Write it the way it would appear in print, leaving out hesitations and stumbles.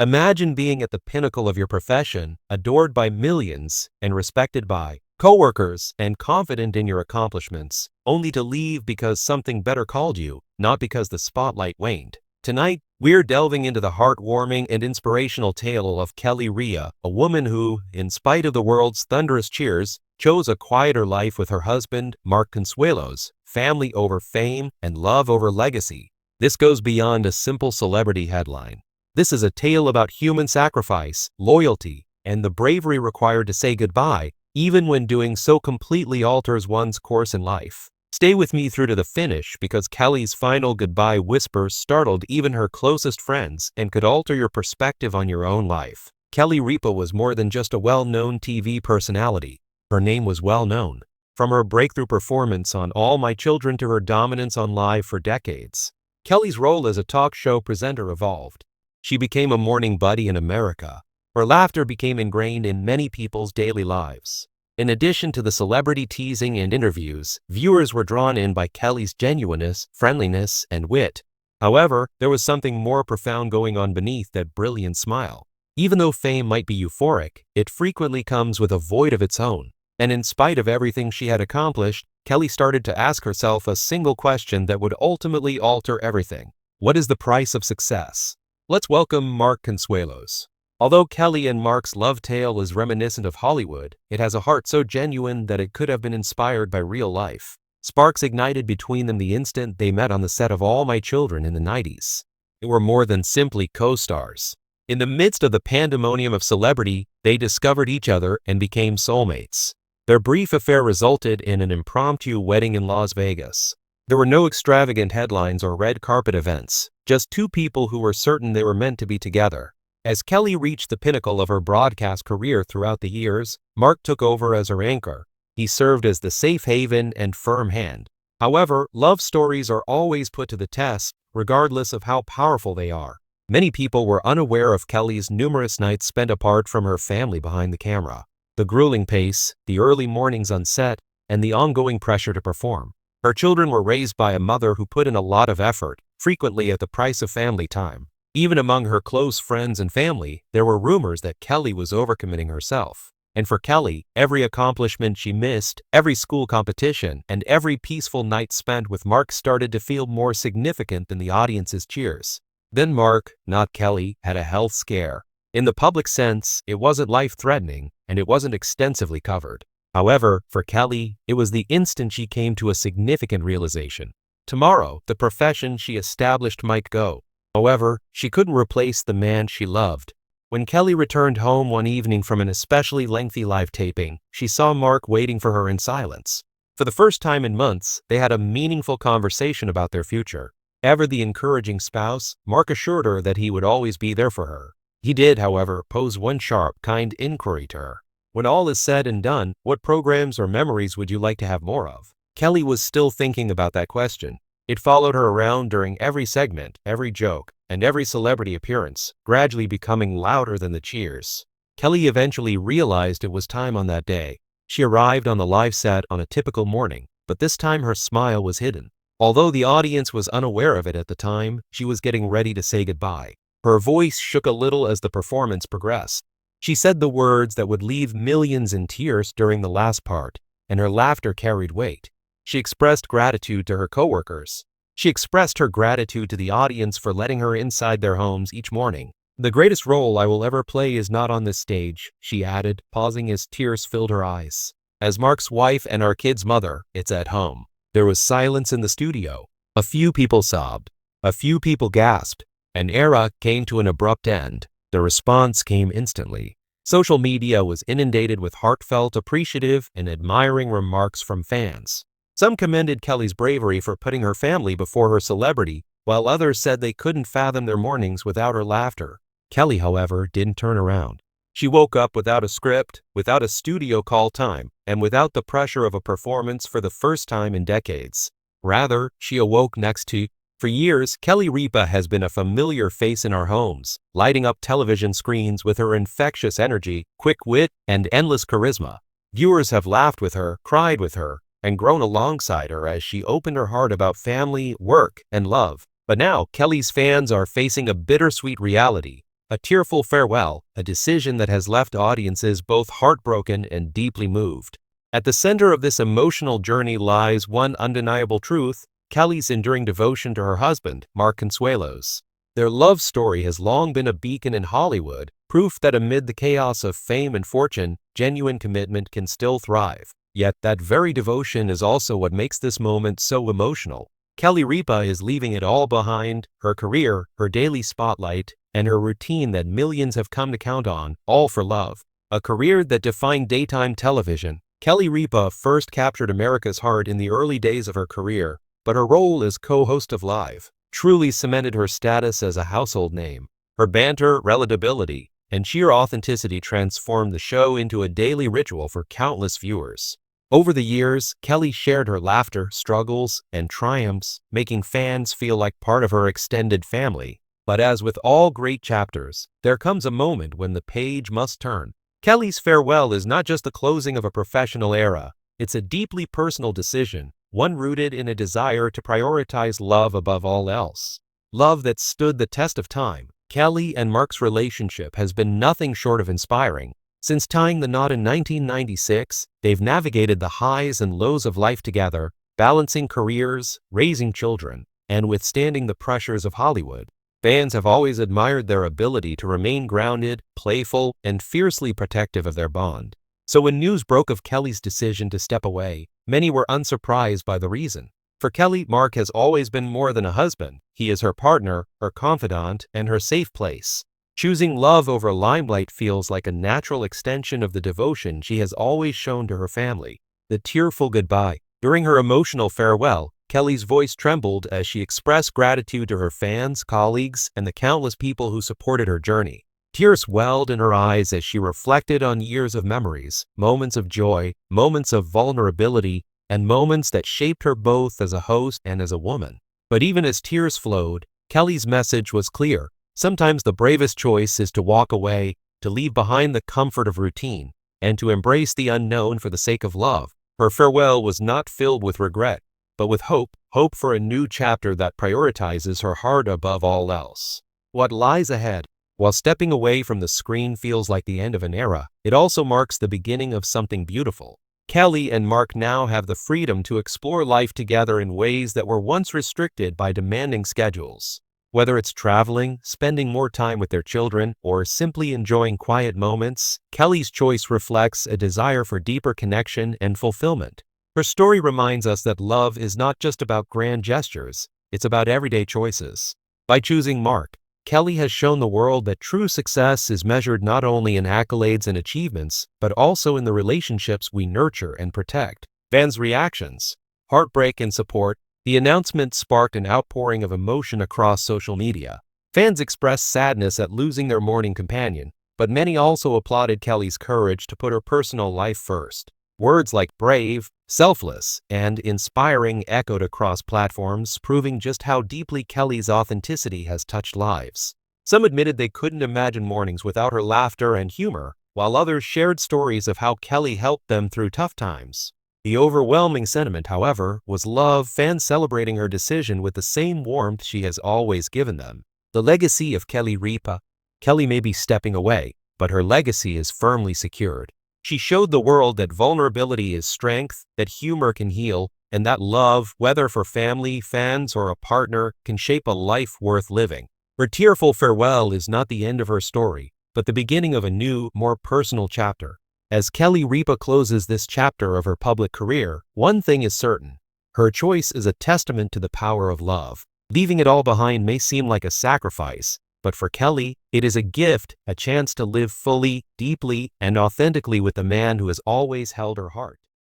Imagine being at the pinnacle of your profession, adored by millions and respected by coworkers and confident in your accomplishments, only to leave because something better called you, not because the spotlight waned. Tonight, we're delving into the heartwarming and inspirational tale of Kelly Ripa, a woman who, in spite of the world's thunderous cheers, chose a quieter life with her husband, Mark Consuelos, family over fame and love over legacy. This goes beyond a simple celebrity headline. This is a tale about human sacrifice, loyalty, and the bravery required to say goodbye, even when doing so completely alters one's course in life. Stay with me through to the finish because Kelly's final goodbye whispers startled even her closest friends and could alter your perspective on your own life. Kelly Ripa was more than just a well-known TV personality. Her name was well-known. From her breakthrough performance on All My Children to her dominance on Live for decades, Kelly's role as a talk show presenter evolved. She became a morning buddy in America. Her laughter became ingrained in many people's daily lives. In addition to the celebrity teasing and interviews, viewers were drawn in by Kelly's genuineness, friendliness, and wit. However, there was something more profound going on beneath that brilliant smile. Even though fame might be euphoric, it frequently comes with a void of its own. And in spite of everything she had accomplished, Kelly started to ask herself a single question that would ultimately alter everything. What is the price of success? Let's welcome Mark Consuelos. Although Kelly and Mark's love tale is reminiscent of Hollywood, it has a heart so genuine that it could have been inspired by real life. Sparks ignited between them the instant they met on the set of All My Children in the 90s. They were more than simply co-stars. In the midst of the pandemonium of celebrity, they discovered each other and became soulmates. Their brief affair resulted in an impromptu wedding in Las Vegas. There were no extravagant headlines or red carpet events, just two people who were certain they were meant to be together. As Kelly reached the pinnacle of her broadcast career throughout the years, Mark took over as her anchor. He served as the safe haven and firm hand. However, love stories are always put to the test, regardless of how powerful they are. Many people were unaware of Kelly's numerous nights spent apart from her family behind the camera. The grueling pace, the early mornings on set, and the ongoing pressure to perform. Her children were raised by a mother who put in a lot of effort, frequently at the price of family time. Even among her close friends and family, there were rumors that Kelly was overcommitting herself. And for Kelly, every accomplishment she missed, every school competition, and every peaceful night spent with Mark started to feel more significant than the audience's cheers. Then Mark, not Kelly, had a health scare. In the public sense, it wasn't life-threatening, and it wasn't extensively covered. However, for Kelly, it was the instant she came to a significant realization. Tomorrow, the profession she established might go. However, she couldn't replace the man she loved. When Kelly returned home one evening from an especially lengthy live taping, she saw Mark waiting for her in silence. For the first time in months, they had a meaningful conversation about their future. Ever the encouraging spouse, Mark assured her that he would always be there for her. He did, however, pose one sharp, kind inquiry to her. When all is said and done, what programs or memories would you like to have more of? Kelly was still thinking about that question. It followed her around during every segment, every joke, and every celebrity appearance, gradually becoming louder than the cheers. Kelly eventually realized it was time on that day. She arrived on the live set on a typical morning, but this time her smile was hidden. Although the audience was unaware of it at the time, she was getting ready to say goodbye. Her voice shook a little as the performance progressed. She said the words that would leave millions in tears during the last part, and her laughter carried weight. She expressed gratitude to her coworkers. She expressed her gratitude to the audience for letting her inside their homes each morning. The greatest role I will ever play is not on this stage, she added, pausing as tears filled her eyes. As Mark's wife and our kid's mother, it's at home. There was silence in the studio. A few people sobbed. A few people gasped. An era came to an abrupt end. The response came instantly. Social media was inundated with heartfelt, appreciative, and admiring remarks from fans. Some commended Kelly's bravery for putting her family before her celebrity, while others said they couldn't fathom their mornings without her laughter. Kelly, however, didn't turn around. She woke up without a script, without a studio call time, and without the pressure of a performance for the first time in decades. Rather, she awoke next to. For years, Kelly Ripa has been a familiar face in our homes, lighting up television screens with her infectious energy, quick wit, and endless charisma. Viewers have laughed with her, cried with her, and grown alongside her as she opened her heart about family, work, and love. But now, Kelly's fans are facing a bittersweet reality. A tearful farewell, a decision that has left audiences both heartbroken and deeply moved. At the center of this emotional journey lies one undeniable truth: Kelly's enduring devotion to her husband, Mark Consuelos. Their love story has long been a beacon in Hollywood, proof that amid the chaos of fame and fortune, genuine commitment can still thrive. Yet that very devotion is also what makes this moment so emotional. Kelly Ripa is leaving it all behind: her career, her daily spotlight, and her routine that millions have come to count on, all for love. A career that defined daytime television. Kelly Ripa first captured America's heart in the early days of her career, but her role as co-host of Live truly cemented her status as a household name. Her banter, relatability, and sheer authenticity transformed the show into a daily ritual for countless viewers. Over the years, Kelly shared her laughter, struggles, and triumphs, making fans feel like part of her extended family. But as with all great chapters, there comes a moment when the page must turn. Kelly's farewell is not just the closing of a professional era, it's a deeply personal decision, one rooted in a desire to prioritize love above all else. Love that stood the test of time. Kelly and Mark's relationship has been nothing short of inspiring. Since tying the knot in 1996, they've navigated the highs and lows of life together, balancing careers, raising children, and withstanding the pressures of Hollywood. Fans have always admired their ability to remain grounded, playful, and fiercely protective of their bond. So when news broke of Kelly's decision to step away, many were unsurprised by the reason. For Kelly, Mark has always been more than a husband. He is her partner, her confidant, and her safe place. Choosing love over limelight feels like a natural extension of the devotion she has always shown to her family. The tearful goodbye. During her emotional farewell, Kelly's voice trembled as she expressed gratitude to her fans, colleagues, and the countless people who supported her journey. Tears welled in her eyes as she reflected on years of memories, moments of joy, moments of vulnerability, and moments that shaped her both as a host and as a woman. But even as tears flowed, Kelly's message was clear. Sometimes the bravest choice is to walk away, to leave behind the comfort of routine, and to embrace the unknown for the sake of love. Her farewell was not filled with regret, but with hope for a new chapter that prioritizes her heart above all else. What lies ahead? While stepping away from the screen feels like the end of an era, it also marks the beginning of something beautiful. Kelly and Mark now have the freedom to explore life together in ways that were once restricted by demanding schedules. Whether it's traveling, spending more time with their children, or simply enjoying quiet moments, Kelly's choice reflects a desire for deeper connection and fulfillment. Her story reminds us that love is not just about grand gestures, it's about everyday choices. By choosing Mark, Kelly has shown the world that true success is measured not only in accolades and achievements, but also in the relationships we nurture and protect. Fans' reactions, heartbreak and support. The announcement sparked an outpouring of emotion across social media. Fans expressed sadness at losing their mourning companion, but many also applauded Kelly's courage to put her personal life first. Words like brave, selfless, and inspiring echoed across platforms, proving just how deeply Kelly's authenticity has touched lives. Some admitted they couldn't imagine mornings without her laughter and humor, while others shared stories of how Kelly helped them through tough times. The overwhelming sentiment, however, was love, fans celebrating her decision with the same warmth she has always given them. The legacy of Kelly Ripa. Kelly may be stepping away, but her legacy is firmly secured. She showed the world that vulnerability is strength, that humor can heal, and that love, whether for family, fans, or a partner, can shape a life worth living. Her tearful farewell is not the end of her story, but the beginning of a new, more personal chapter. As Kelly Ripa closes this chapter of her public career, one thing is certain: her choice is a testament to the power of love. Leaving it all behind may seem like a sacrifice, but for Kelly, it is a gift, a chance to live fully, deeply, and authentically with the man who has always held her heart.